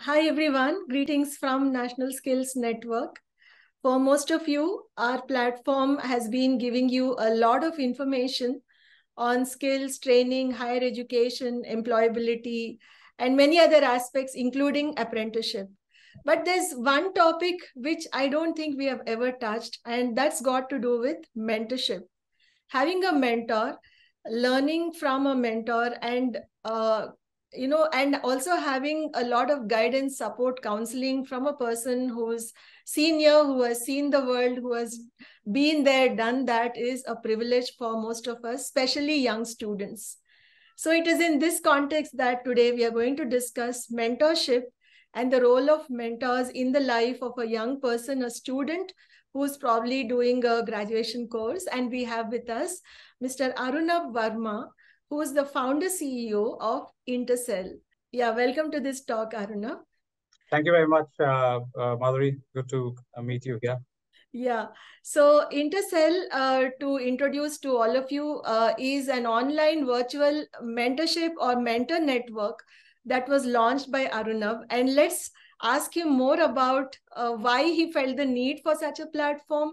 Hi everyone, greetings from National Skills Network. For most of you, our platform has been giving you a lot of information on skills, training, higher education, employability, and many other aspects, including apprenticeship. But there's one topic which I don't think we have ever touched, and that's got to do with mentorship. Having a mentor, learning from a mentor, and also having a lot of guidance, support, counseling from a person who's senior, who has seen the world, who has been there, done that, is a privilege for most of us, especially young students. So it is in this context that today we are going to discuss mentorship and the role of mentors in the life of a young person, a student who's probably doing a graduation course. And we have with us Mr. Arunabh Varma, who is the founder CEO of Intercell. Yeah, welcome to this talk, Arunabh. Thank you very much, Madhuri. Good to meet you here. Yeah, so Intercell, to introduce to all of you, is an online virtual mentorship or mentor network that was launched by Arunabh. And let's ask him more about why he felt the need for such a platform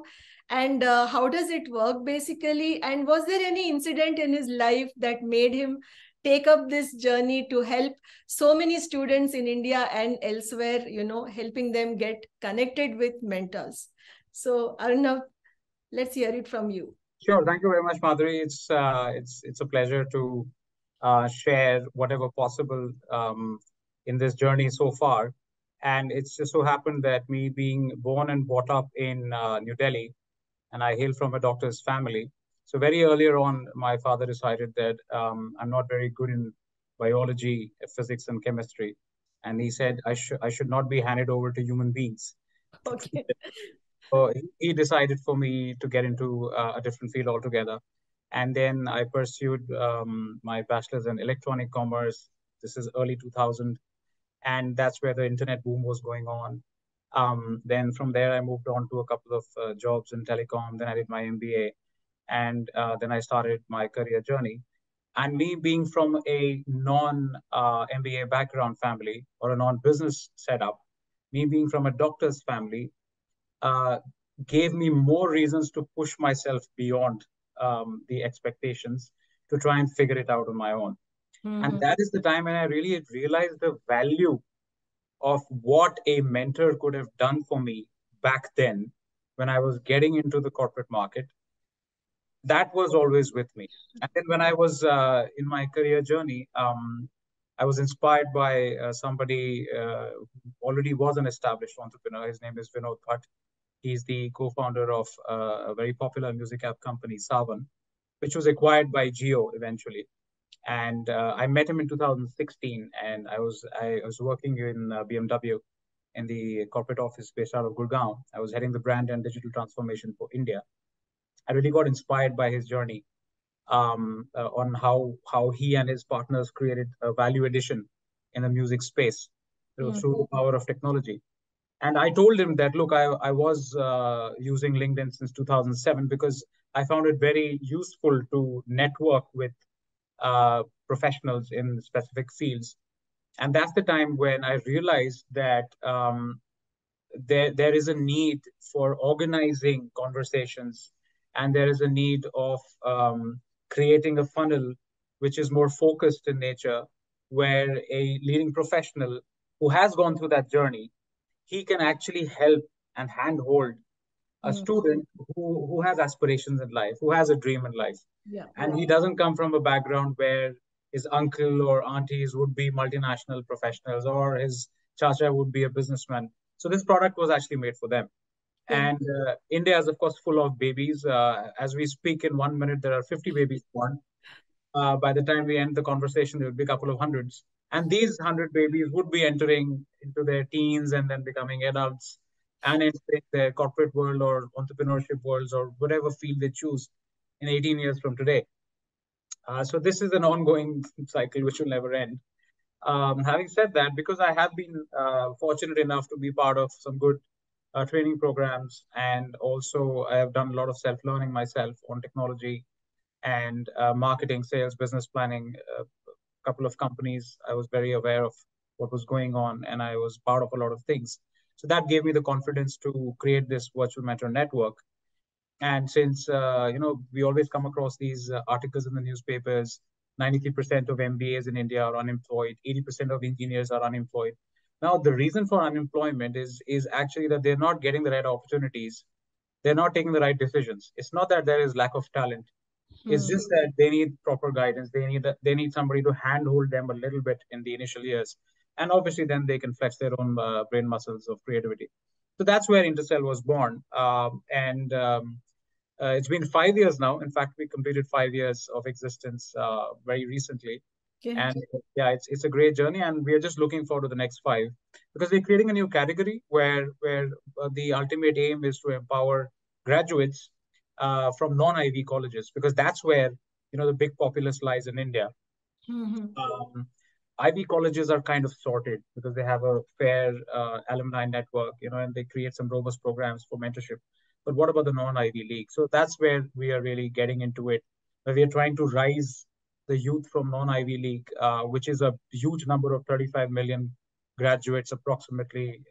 and how does it work basically. And was there any incident in his life that made him take up this journey to help so many students in India and elsewhere, helping them get connected with mentors? So Arnav, let's hear it from you. Sure. Thank you very much, Madhuri. It's a pleasure to share whatever possible in this journey so far. And it's just so happened that me being born and brought up in New Delhi, and I hail from a doctor's family. So very earlier on, my father decided that I'm not very good in biology, physics, and chemistry, and he said I should not be handed over to human beings. Okay. So he decided for me to get into a different field altogether. And then I pursued my bachelor's in electronic commerce. This is early 2000. And that's where the internet boom was going on. Then from there, I moved on to a couple of jobs in telecom. Then I did my MBA. And then I started my career journey. And me being from a non-MBA background family or a non-business setup, me being from a doctor's family, uh, gave me more reasons to push myself beyond the expectations to try and figure it out on my own. And that is the time when I really realized the value of what a mentor could have done for me back then when I was getting into the corporate market. That was always with me. And then when I was in my career journey, I was inspired by somebody who already was an established entrepreneur. His name is Vinod Bhatt. He's the co-founder of a very popular music app company, Savan, which was acquired by Jio eventually. And I met him in 2016, and I was working in BMW in the corporate office based out of Gurgaon. I was heading the brand and digital transformation for India. I really got inspired by his journey on how he and his partners created a value addition in the music space through the power of technology. And I told him that, look, I was using LinkedIn since 2007 because I found it very useful to network with professionals in specific fields. And that's the time when I realized that there is a need for organizing conversations, and there is a need of creating a funnel which is more focused in nature, where a leading professional who has gone through that journey, he can actually help and handhold a student who has aspirations in life, who has a dream in life. Yeah. And he doesn't come from a background where his uncle or aunties would be multinational professionals or his chacha would be a businessman. So this product was actually made for them. Yeah. And India is, of course, full of babies. As we speak, in 1 minute, there are 50 babies born. By the time we end the conversation, there would be a couple of hundreds. And these 100 babies would be entering into their teens and then becoming adults and entering their corporate world or entrepreneurship worlds or whatever field they choose in 18 years from today. So this is an ongoing cycle which will never end. Having said that, because I have been fortunate enough to be part of some good training programs, and also I have done a lot of self-learning myself on technology and marketing, sales, business planning. A couple of companies I was very aware of what was going on, and I was part of a lot of things. So that gave me the confidence to create this virtual mentor network. And since we always come across these articles in the newspapers, 93% of MBAs in India are unemployed, 80% of engineers are unemployed. Now, the reason for unemployment is actually that they're not getting the right opportunities. They're not taking the right decisions. It's not that there is lack of talent. It's Hmm. just that they need proper guidance. They need somebody to handhold them a little bit in the initial years, and obviously then they can flex their own brain muscles of creativity. So that's where Intercell was born, and it's been 5 years now. In fact, we completed 5 years of existence very recently, Okay. and yeah, it's a great journey, and we are just looking forward to the next five because we're creating a new category where the ultimate aim is to empower graduates from non-Ivy colleges because that's where the big populace lies in India. Hmm. um, Ivy colleges are kind of sorted because they have a fair alumni network, and they create some robust programs for mentorship. But what about the non-Ivy League? So that's where we are really getting into it, where we are trying to rise the youth from non-Ivy League, which is a huge number of 35 million graduates approximately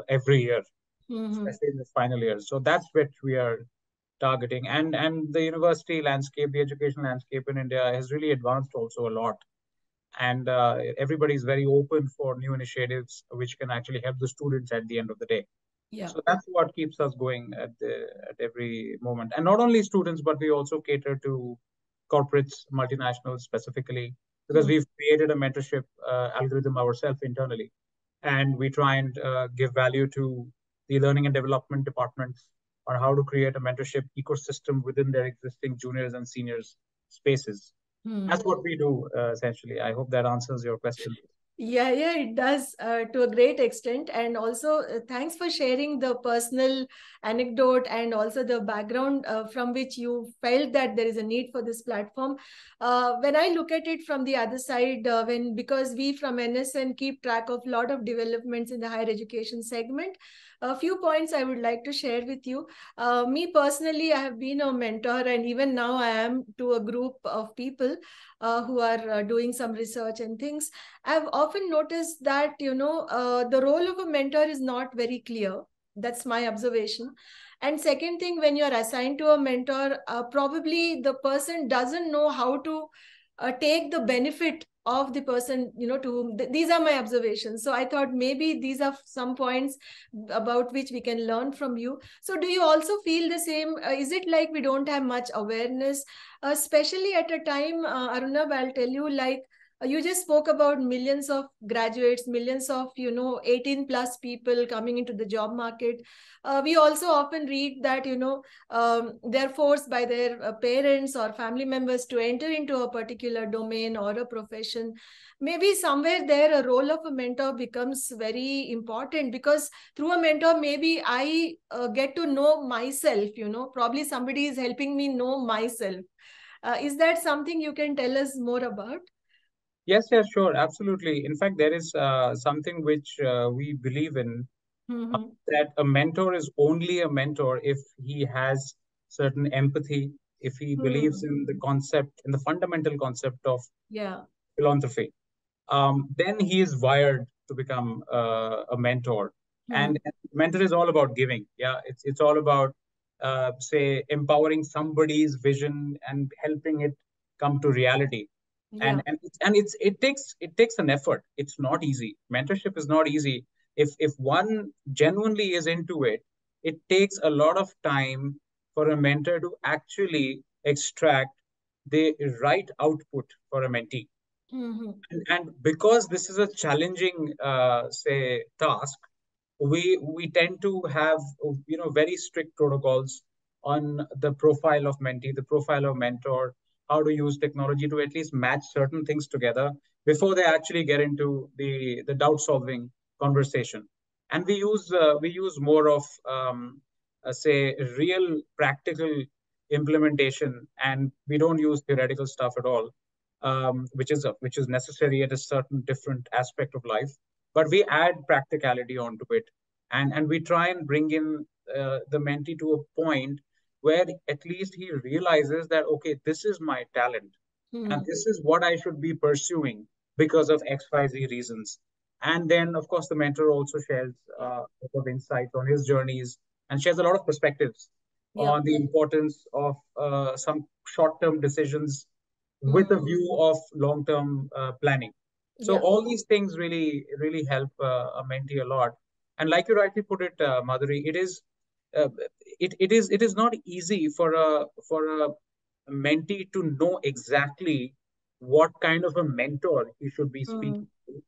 every year, Hmm. especially in the final years. So that's what we are targeting. And the university landscape, the education landscape in India has really advanced also a lot, and everybody is very open for new initiatives which can actually help the students at the end of the day. Yeah. So that's what keeps us going at every moment. And not only students, but we also cater to corporates, multinationals specifically, because Hmm. we've created a mentorship algorithm ourselves internally. And we try and give value to the learning and development departments on how to create a mentorship ecosystem within their existing juniors and seniors spaces. Hmm. That's what we do essentially. I hope that answers your question. Yeah, yeah, it does to a great extent. And also, thanks for sharing the personal anecdote and also the background from which you felt that there is a need for this platform. When I look at it from the other side, because we from NSN keep track of a lot of developments in the higher education segment, a few points I would like to share with you. Me personally, I have been a mentor, and even now I am to a group of people who are doing some research and things. I've often noticed that, the role of a mentor is not very clear. That's my observation. And second thing, when you're assigned to a mentor, probably the person doesn't know how to take the benefit of the person, to whom these are my observations. So I thought maybe these are some points about which we can learn from you. So do you also feel the same? Is it like we don't have much awareness, especially at a time, Arunab, I'll tell you, like, you just spoke about millions of graduates, millions of 18 plus people coming into the job market. We also often read that they're forced by their parents or family members to enter into a particular domain or a profession. Maybe somewhere there a role of a mentor becomes very important, because through a mentor maybe I get to know myself. Probably somebody is helping me know myself. Is that something you can tell us more about? Yes, yes, sure, absolutely. In fact, there is something which we believe in, Mm-hmm. that a mentor is only a mentor if he has certain empathy, if he believes Hmm. in the concept, in the fundamental concept of Yeah. philanthropy. Then he is wired to become a mentor. Hmm. And mentor is all about giving. Yeah, it's all about say empowering somebody's vision and helping it come to reality. Yeah. It takes an effort. It's not easy. Mentorship is not easy. If one genuinely is into it, it takes a lot of time for a mentor to actually extract the right output for a mentee. Hmm. And because this is a challenging, say, task, we tend to have very strict protocols on the profile of mentee, the profile of mentor, how to use technology to at least match certain things together before they actually get into the doubt solving conversation. And we use more of say real practical implementation, and we don't use theoretical stuff at all, which is necessary at a certain different aspect of life. But we add practicality onto it, and we try and bring in the mentee to a point where at least he realizes that okay, this is my talent, and Hmm. this is what I should be pursuing because of XYZ reasons. And then, of course, the mentor also shares Yeah. a lot of insights on his journeys and shares a lot of perspectives Yeah. on the importance of some short-term decisions with Hmm. a view of long-term planning. So Yeah. all these things really, really help a mentee a lot. And like you rightly put it, Madhuri, uh, it is not easy for a mentee to know exactly what kind of a mentor he should be Hmm. speaking to,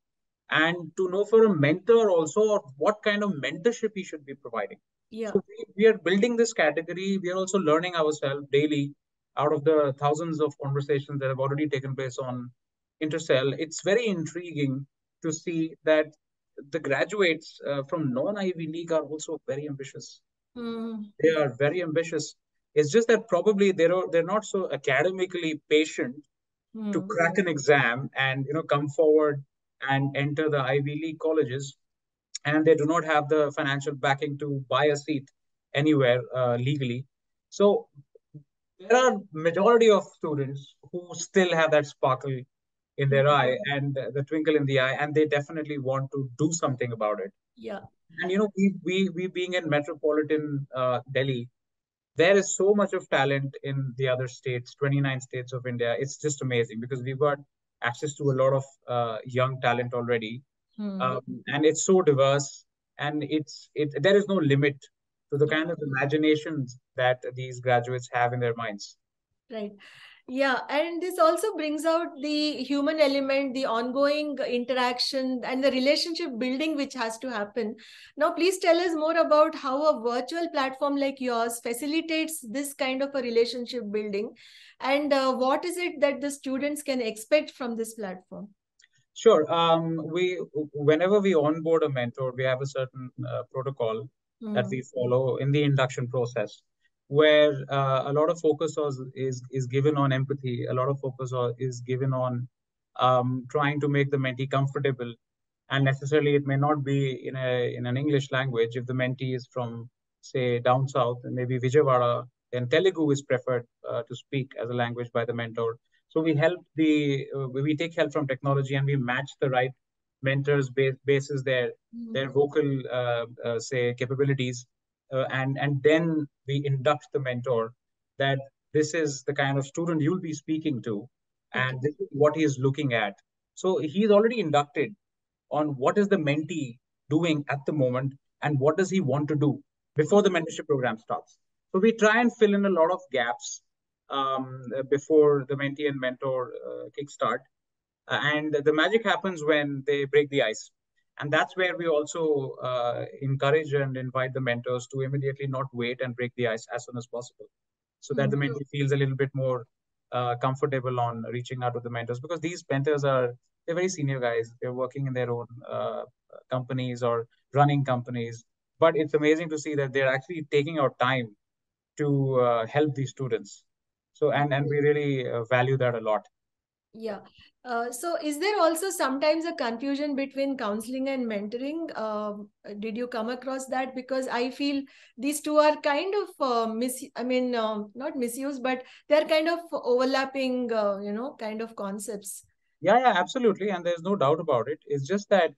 and to know for a mentor also what kind of mentorship he should be providing. Yeah. So we are building this category. We are also learning ourselves daily out of the thousands of conversations that have already taken place on Intercell. It's very intriguing to see that the graduates from non-Ivy League are also very ambitious. Hmm. They are very ambitious. It's just that probably they're not so academically patient to Hmm. crack an exam and come forward and enter the Ivy League colleges, and they do not have the financial backing to buy a seat anywhere legally. So there are majority of students who still have that sparkle in their eye Hmm. and the twinkle in the eye, and they definitely want to do something about it. Yeah. And we being in metropolitan Delhi, there is so much of talent in the other states, 29 states of India. It's just amazing because we've got access to a lot of young talent already. Hmm. And it's so diverse, and there is no limit to the Yeah. kind of imaginations that these graduates have in their minds. Right. Yeah, and this also brings out the human element, the ongoing interaction, and the relationship building which has to happen. Now, please tell us more about how a virtual platform like yours facilitates this kind of a relationship building, and what is it that the students can expect from this platform? Sure. Whenever we onboard a mentor, we have a certain protocol that Hmm. we follow in the induction process, where a lot of focus is given on empathy. A lot of focus is given on trying to make the mentee comfortable, and necessarily it may not be in an English language. If the mentee is from, say, down south, and maybe Vijayawada, then Telugu is preferred to speak as a language by the mentor. So we take help from technology, and we match the right mentors basis their Hmm. vocal say capabilities, and then we induct the mentor that this is the kind of student you'll be speaking to, Okay. and this is what he is looking at. So he's already inducted on what is the mentee doing at the moment and what does he want to do before the mentorship program starts. So we try and fill in a lot of gaps before the mentee and mentor kickstart. And the magic happens when they break the ice. And that's where we also encourage and invite the mentors to immediately not wait and break the ice as soon as possible, so that the Hmm. mentee feels a little bit more comfortable on reaching out to the mentors, because these mentors they're very senior guys. They're working in their own companies or running companies. But it's amazing to see that they're actually taking out time to help these students. So and we really value that a lot. Yeah. So is there also sometimes a confusion between counseling and mentoring? Did you come across that? Because I feel these two are kind of not misuse, but they're kind of overlapping, kind of concepts. Yeah, absolutely, and there's no doubt about it. It's just that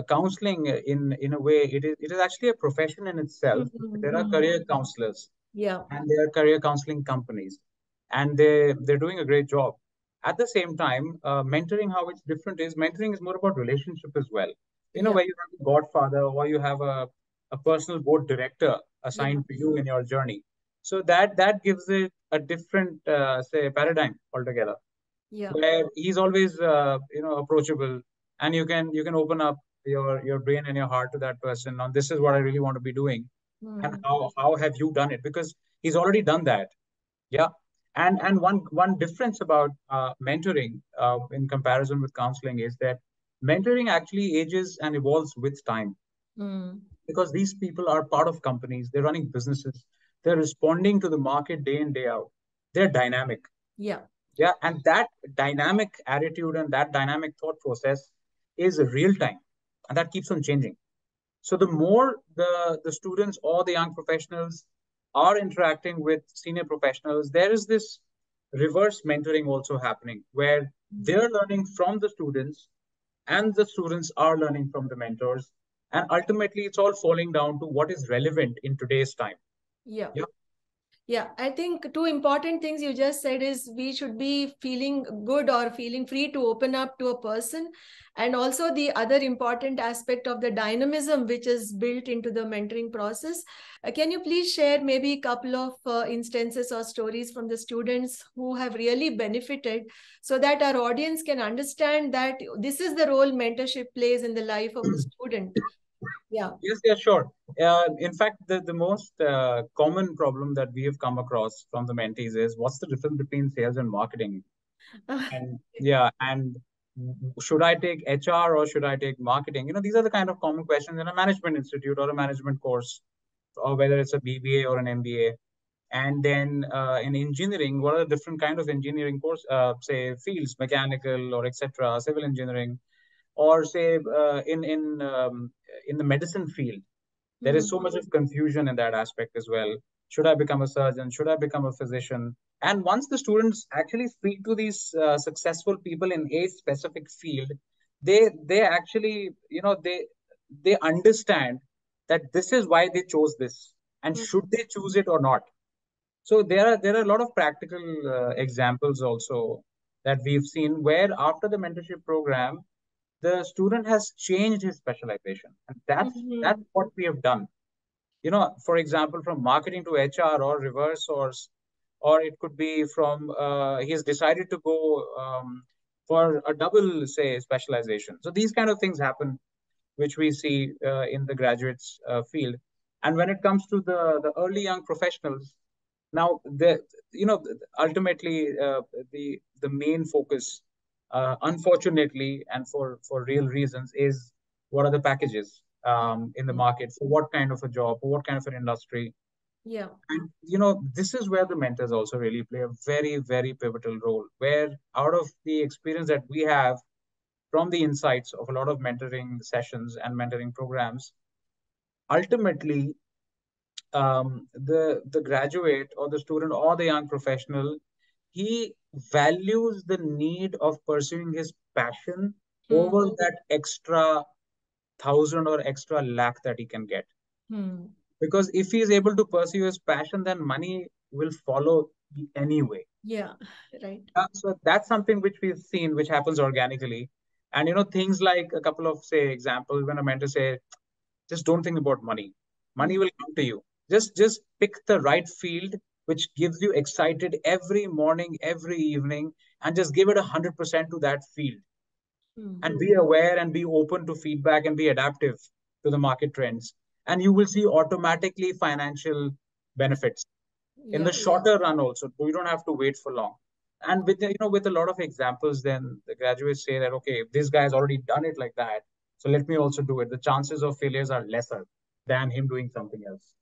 counseling, in a way, it is actually a profession in itself. There are Mm-hmm. career counselors, Yeah. and there are career counseling companies, and they're doing a great job. At the same time, mentoring, how it's different is mentoring is more about relationship as well. Yeah. Where you have a godfather or you have a personal board director Yeah. assigned to you in your journey. So that gives it a different say paradigm altogether, Yeah. where he's always approachable, and you can open up your brain and your heart to that person on this is what I really want to be doing, and Mm-hmm. how have you done it, because he's already done that. Yeah. And one difference about mentoring in comparison with counseling is that mentoring actually ages and evolves with time, Mm. because these people are part of companies, they're running businesses, they're responding to the market day in day out, they're dynamic. Yeah. Yeah, and that dynamic attitude and that dynamic thought process is real time, and that keeps on changing. So the more the students or the young professionals are interacting with senior professionals, there is this reverse mentoring also happening, where Mm. they're learning from the students and the students are learning from the mentors. And ultimately, it's all falling down to what is relevant in today's time. Yeah. Yeah. Yeah, I think two important things you just said is we should be feeling good or feeling free to open up to a person. And also the other important aspect of the dynamism which is built into the mentoring process. Can you please share maybe a couple of instances or stories from the students who have really benefited so that our audience can understand that this is the role mentorship plays in the life of a student? Yeah. Yes, yeah, sure. In fact, the most common problem that we have come across from the mentees is what's the difference between sales and marketing? And yeah, and should I take HR or should I take marketing? These are the kind of common questions in a management institute or a management course, or whether it's a BBA or an MBA. And then in engineering, what are the different kind of engineering course, say fields, mechanical or etc., civil engineering, or say in the medicine field, there is Mhm. so much of confusion in that aspect as well. Should I become a surgeon? Should I become a physician? And once the students actually speak to these successful people in a specific field, they actually they understand that this is why they chose this, and should they choose it or not. So there are a lot of practical examples also that we've seen where after the mentorship program, the student has changed his specialization, and that's Mhm. what we have done. For example, from marketing to HR or reverse, or it could be from he's decided to go for a double, say, specialization. So these kind of things happen, which we see in the graduates field. And when it comes to the early young professionals, now ultimately the main focus, unfortunately, and for real reasons, is what are the packages in the market for what kind of a job, for what kind of an industry. Yeah. And this is where the mentors also really play a very, very pivotal role, where out of the experience that we have from the insights of a lot of mentoring sessions and mentoring programs, ultimately the graduate or the student or the young professional, he values the need of pursuing his passion Hmm. over that extra thousand or extra lakh that he can get. Hmm. Because if he is able to pursue his passion, then money will follow anyway. Yeah. Right. So that's something which we've seen, which happens organically. And things like a couple of, say, examples when a mentor say, just don't think about money. Hmm. Money will come to you. Just pick the right field which gives you excited every morning, every evening, and just give it 100% to that field. Hmm. And be aware and be open to feedback and be adaptive to the market trends. And you will see automatically financial benefits in the Yeah. shorter run also. You don't have to wait for long. And with a lot of examples, then the graduates say that, okay, if this guy's already done it like that, so let me also do it. The chances of failures are lesser than him doing something else.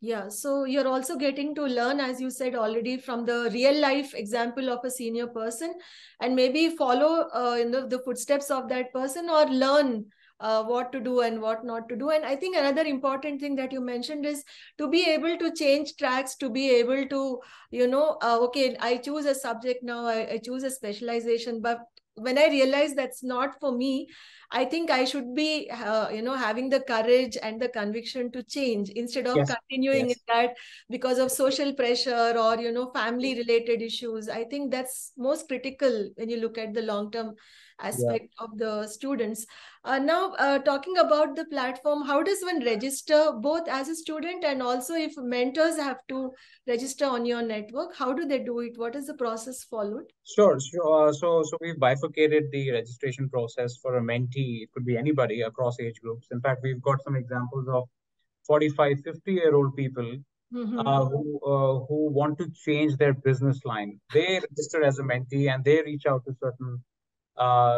Yeah, so you're also getting to learn, as you said already, from the real life example of a senior person, and maybe follow the footsteps of that person, or learn what to do and what not to do. And I think another important thing that you mentioned is to be able to change tracks, to be able to, okay, I choose a subject now, I choose a specialization, but when I realize that's not for me, I think I should be, having the courage and the conviction to change instead of Yes, continuing in yes, that because of social pressure or, family related issues. I think that's most critical when you look at the long term yeah. aspect of the students. Now, talking about the platform, how does one register both as a student and also if mentors have to register on your network? How do they do it? What is the process followed? Sure. So we've bifurcated the registration process for a mentee. It could be anybody across age groups. In fact, we've got some examples of 45, 50-year-old people Mm-hmm. who want to change their business line. They register as a mentee and they reach out to certain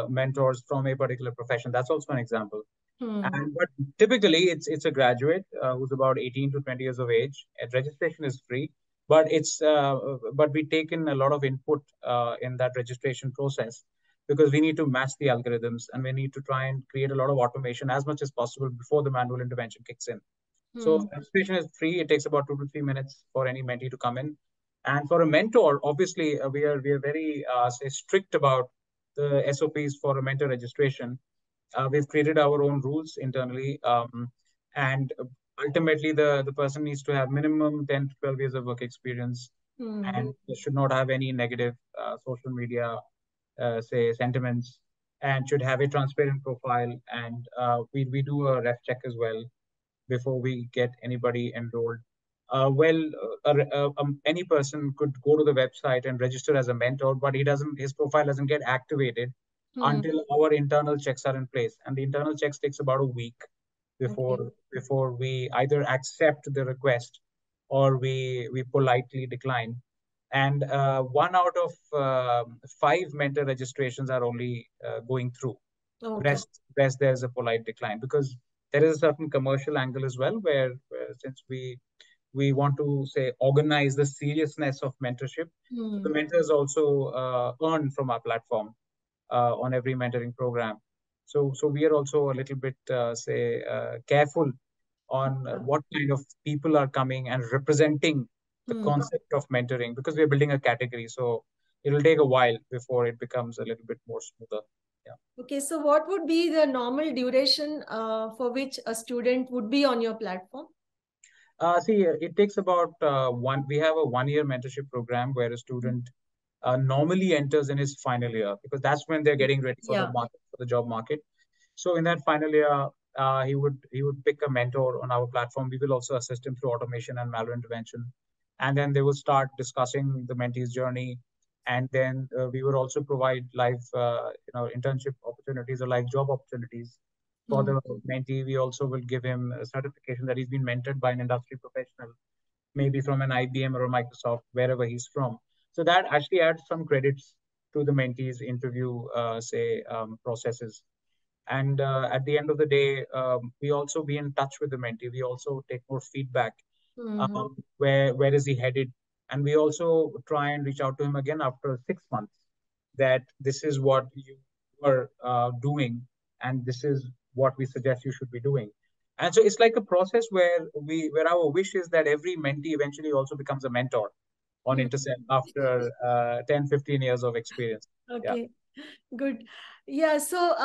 mentors from a particular profession. That's also an example. Hmm. And but typically it's a graduate who's about 18 to 20 years of age. And registration is free, but we take in a lot of input in that registration process because we need to match the algorithms and we need to try and create a lot of automation as much as possible before the manual intervention kicks in. So Hmm. registration is free. It takes about 2 to 3 minutes for any mentee to come in. And for a mentor, obviously, we are very say strict about the SOPs for a mentor registration. we've created our own rules internally, and ultimately the person needs to have minimum 10 to 12 years of work experience, and should not have any negative social media say sentiments, and should have a transparent profile. And we do a ref check as well before we get anybody enrolled. Any person could go to the website and register as a mentor, but his profile doesn't get activated until our internal checks are in place. And the internal checks takes about a week before Okay. before we either accept the request or we politely decline. And one out of five mentor registrations are only going through. Okay. Rest there's a polite decline, because there is a certain commercial angle as well, where since we want to say organize the seriousness of mentorship, so the mentors also earn from our platform on every mentoring program. So we are also a little bit careful on what kind of people are coming and representing the concept of mentoring, because we are building a category. So it'll take a while before it becomes a little bit more smoother. Yeah. Okay, so what would be the normal duration for which a student would be on your platform? It takes about we have a 1 year mentorship program where a student normally enters in his final year, because that's when they're getting ready for the Yeah. market, for the job market. So in that final year, he would pick a mentor on our platform. We will also assist him through automation and malware intervention, and then they will start discussing the mentee's journey. And then we will also provide live, internship opportunities or live job opportunities for the mentee. We also will give him a certification that he's been mentored by an industry professional, maybe from an IBM or a Microsoft, wherever he's from. So that actually adds some credits to the mentee's interview, processes. And at the end of the day, we also be in touch with the mentee. We also take more feedback. Where is he headed? And we also try and reach out to him again after 6 months, that this is what you are doing, and this is what we suggest you should be doing. And so it's like a process where our wish is that every mentee eventually also becomes a mentor on Intercell after 10, 15 years of experience. Yeah. Okay. Good. Yeah. So,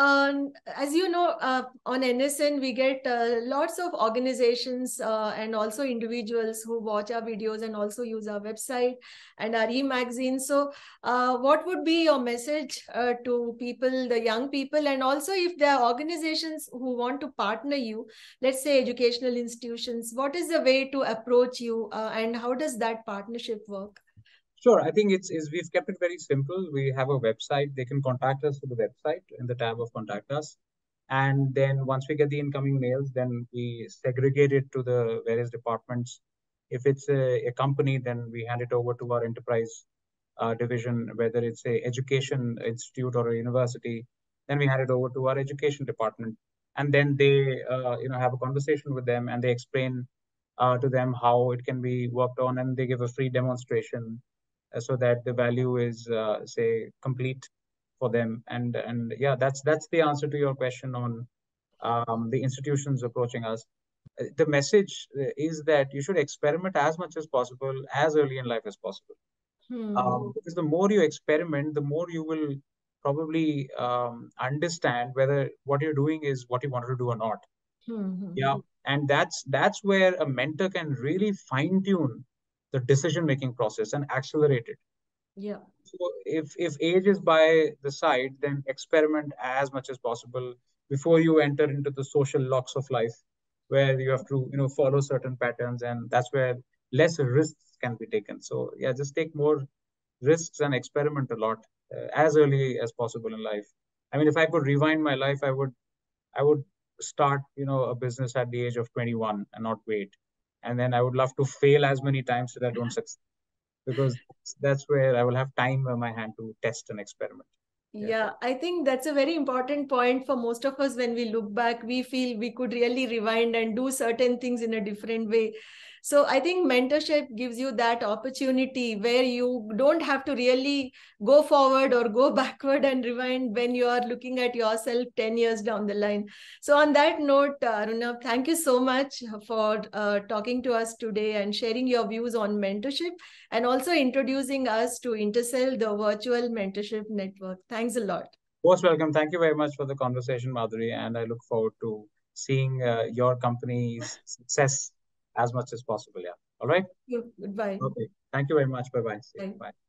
as you know, on NSN, we get lots of organizations and also individuals who watch our videos and also use our website and our e-magazine. So, what would be your message to people, the young people, and also if there are organizations who want to partner you, let's say educational institutions, what is the way to approach you and how does that partnership work? Sure. I think it's we've kept it very simple. We have a website. They can contact us through the website in the tab of contact us. And then once we get the incoming mails, then we segregate it to the various departments. If it's a company, then we hand it over to our enterprise division, whether it's a education institute or a university, then we hand it over to our education department. And then they, have a conversation with them, and they explain to them how it can be worked on, and they give a free demonstration so that the value is say complete for them. And yeah, that's the answer to your question on the institutions approaching us. The message is that you should experiment as much as possible, as early in life as possible. Because the more you experiment, the more you will probably understand whether what you're doing is what you wanted to do or not. Yeah, and that's where a mentor can really fine tune the decision making process and accelerate it. Yeah. So if age is by the side, then experiment as much as possible before you enter into the social locks of life, where you have to follow certain patterns, and that's where less risks can be taken. So yeah, just take more risks and experiment a lot as early as possible in life. I mean, if I could rewind my life, I would start a business at the age of 21 and not wait. And then I would love to fail as many times that I don't succeed, because that's where I will have time on my hand to test and experiment. Yeah. Yeah, I think that's a very important point for most of us. When we look back, we feel we could really rewind and do certain things in a different way. So I think mentorship gives you that opportunity where you don't have to really go forward or go backward and rewind when you are looking at yourself 10 years down the line. So on that note, Arunabh, thank you so much for talking to us today and sharing your views on mentorship and also introducing us to Intercell, the virtual mentorship network. Thanks a lot. Most welcome. Thank you very much for the conversation, Madhuri, and I look forward to seeing your company's success as much as possible. Yeah. All right. Goodbye. Okay. Thank you very much. Bye bye. See you. Bye. Bye.